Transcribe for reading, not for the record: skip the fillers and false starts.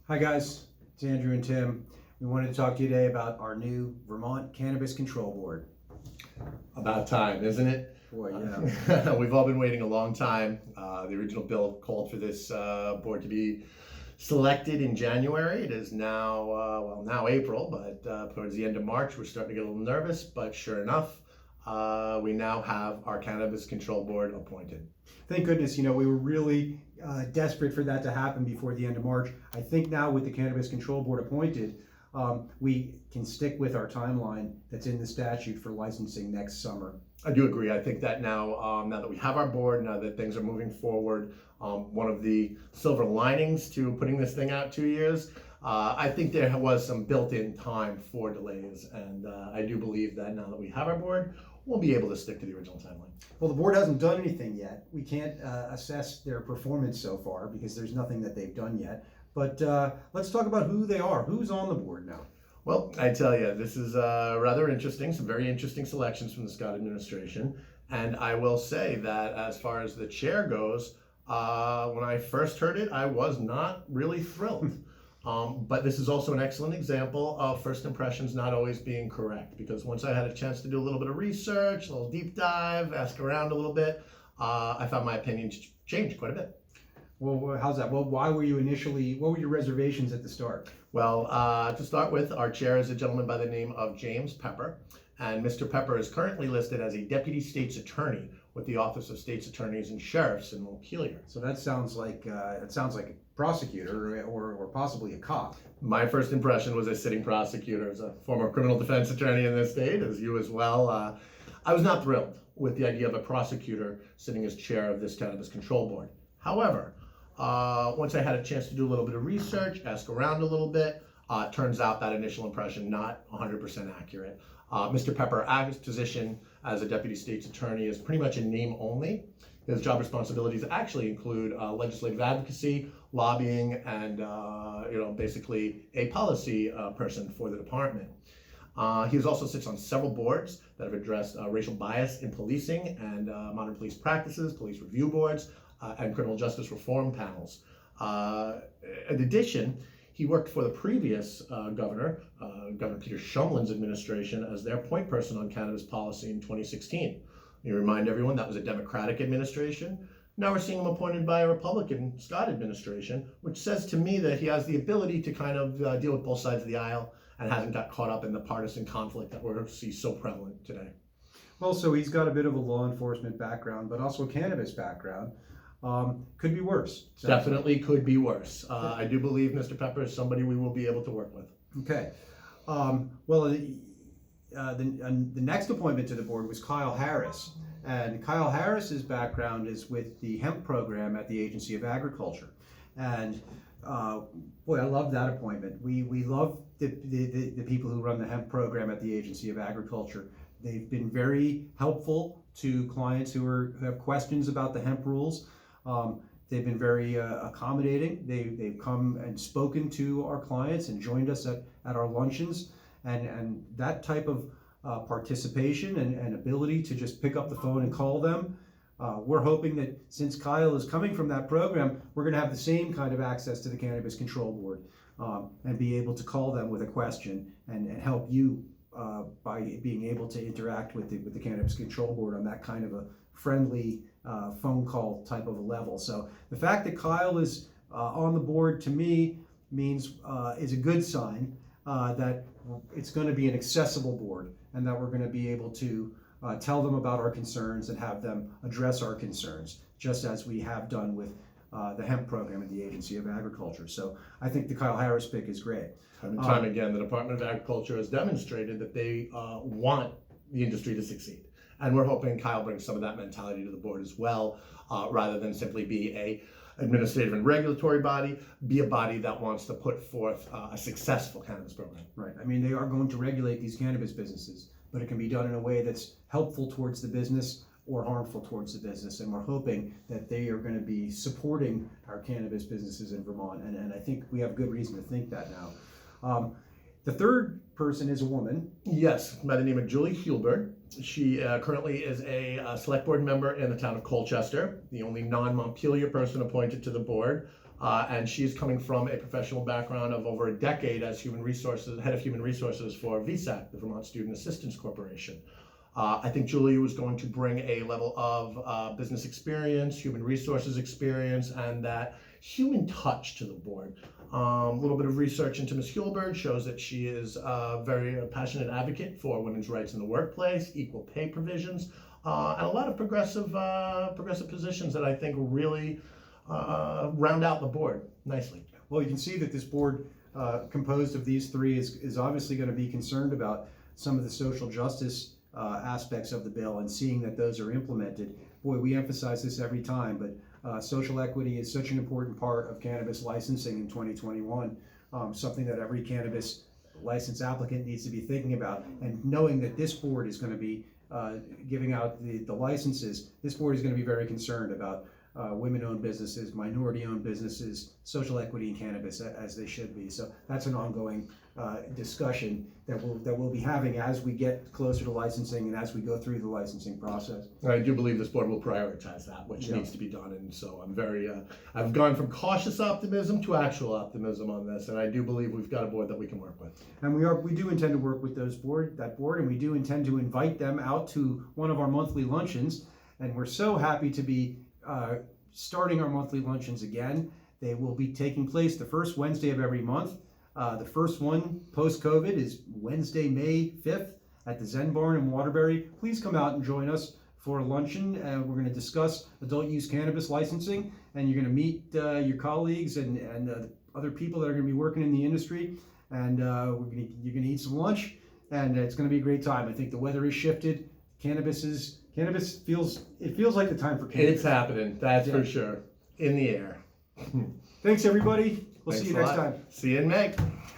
Hi guys, it's Andrew and Tim. We wanted to talk to you today about our new Vermont Cannabis Control Board. About time, isn't it? Boy, yeah. We've all been waiting a long time. The original bill called for this board to be selected in January. It is now, now April, but towards the end of March, we're starting to get a little nervous, but sure enough, we now have our Cannabis Control Board appointed. Thank goodness, we were really desperate for that to happen before the end of March. I think now with the Cannabis Control Board appointed, we can stick with our timeline that's in the statute for licensing next summer. I do agree. I think that now that we have our board, now that things are moving forward, one of the silver linings to putting this thing out 2 years, I think there was some built-in time for delays, and I do believe that now that we have our board, we'll be able to stick to the original timeline. Well, the board hasn't done anything yet. We can't assess their performance so far because there's nothing that they've done yet. But let's talk about who they are. Who's on the board now? Well, I tell you, this is rather interesting, some very interesting selections from the Scott administration. And I will say that as far as the chair goes, when I first heard it, I was not really thrilled. But this is also an excellent example of first impressions not always being correct, because once I had a chance to do a little bit of research, a little deep dive, ask around a little bit, I found my opinion change quite a bit. Well, how's that? Well, what were your reservations at the start? Well, to start with, our chair is a gentleman by the name of James Pepper, and Mr. Pepper is currently listed as a deputy state's attorney with the Office of State's Attorneys and Sheriffs in Montpelier. So that sounds like a prosecutor or possibly a cop. My first impression was a sitting prosecutor, as a former criminal defense attorney in this state, as you as well. I was not thrilled with the idea of a prosecutor sitting as chair of this Cannabis Control Board. However, once I had a chance to do a little bit of research, ask around a little bit, it turns out that initial impression not 100% accurate. Mr. Pepper's position as a deputy state's attorney is pretty much in name only. His job responsibilities actually include legislative advocacy, lobbying, and basically a policy person for the department. He also sits on several boards that have addressed racial bias in policing and modern police practices, police review boards, and criminal justice reform panels. In addition, he worked for the previous Governor Peter Shumlin's administration as their point person on cannabis policy in 2016. You remind everyone that was a Democratic administration. Now we're seeing him appointed by a Republican Scott administration, which says to me that he has the ability to kind of deal with both sides of the aisle and hasn't got caught up in the partisan conflict that we see so prevalent today. Well, so he's got a bit of a law enforcement background, but also a cannabis background. Could be worse. Definitely could be worse. I do believe Mr. Pepper is somebody we will be able to work with. Okay. The next appointment to the board was Kyle Harris. And Kyle Harris's background is with the hemp program at the Agency of Agriculture. And boy, I love that appointment. We love the people who run the hemp program at the Agency of Agriculture. They've been very helpful to clients who have questions about the hemp rules. They've been very accommodating. They've come and spoken to our clients and joined us at our luncheons. And that type of participation and ability to just pick up the phone and call them, we're hoping that since Kyle is coming from that program, we're going to have the same kind of access to the Cannabis Control Board and be able to call them with a question and help you by being able to interact with the Cannabis Control Board on that kind of a friendly phone call type of a level. So the fact that Kyle is on the board to me means is a good sign that it's going to be an accessible board and that we're going to be able to tell them about our concerns and have them address our concerns, just as we have done with the hemp program at the Agency of Agriculture. So I think the Kyle Harris pick is great. Time and time again, the Department of Agriculture has demonstrated that they want the industry to succeed. And we're hoping Kyle brings some of that mentality to the board as well, rather than simply be a administrative and regulatory body, be a body that wants to put forth a successful cannabis program. Right. I mean, they are going to regulate these cannabis businesses, but it can be done in a way that's helpful towards the business or harmful towards the business. And we're hoping that they are going to be supporting our cannabis businesses in Vermont. And I think we have good reason to think that now. The third person is a woman. Yes, by the name of Julie Hulberg. She currently is a select board member in the town of Colchester, the only non-Montpelier person appointed to the board. And she is coming from a professional background of over a decade as head of human resources for VSAC, the Vermont Student Assistance Corporation. I think Julia was going to bring a level of business experience, human resources experience, and that human touch to the board. A little bit of research into Ms. Hulberg shows that she is a very passionate advocate for women's rights in the workplace, equal pay provisions, and a lot of progressive positions that I think really round out the board nicely. Well, you can see that this board composed of these three is obviously going to be concerned about some of the social justice aspects of the bill and seeing that those are implemented. Boy, we emphasize this every time, but social equity is such an important part of cannabis licensing in 2021, something that every cannabis license applicant needs to be thinking about. And knowing that this board is going to be giving out the licenses, this board is going to be very concerned about women-owned businesses, minority-owned businesses, social equity in cannabis, as they should be. So that's an ongoing discussion that we'll be having as we get closer to licensing and as we go through the licensing process. I do believe this board will prioritize that, which needs to be done, and so I'm very, I've gone from cautious optimism to actual optimism on this, and I do believe we've got a board that we can work with. And we do intend to work with that board, and we do intend to invite them out to one of our monthly luncheons, and we're so happy to be starting our monthly luncheons again. They will be taking place the first Wednesday of every month. The first one post-COVID is Wednesday, May 5th at the Zen Barn in Waterbury. Please come out and join us for a luncheon. We're going to discuss adult use cannabis licensing, and you're going to meet your colleagues and other people that are going to be working in the industry. And you're going to eat some lunch, and it's going to be a great time. I think the weather has shifted. Cannabis feels like the time for cannabis. It's happening, that's for sure. In the air. Thanks, everybody. We'll see you next time. See you in May.